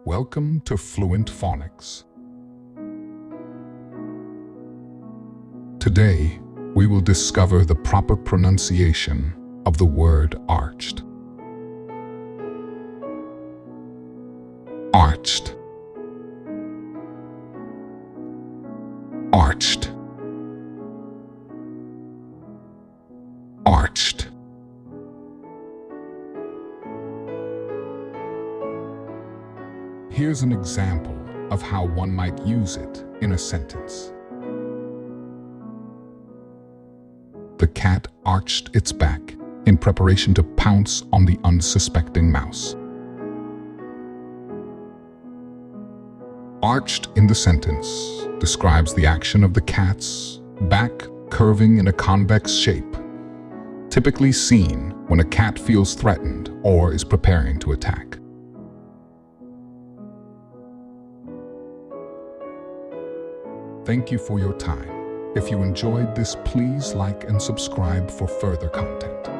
Welcome to Fluent Phonics. Today, we will discover the proper pronunciation of the word arched. Arched. Arched. Arched. Here's an example of how one might use it in a sentence. The cat arched its back in preparation to pounce on the unsuspecting mouse. Arched in the sentence describes the action of the cat's back curving in a convex shape, typically seen when a cat feels threatened or is preparing to attack. Thank you for your time. If you enjoyed this, please like and subscribe for further content.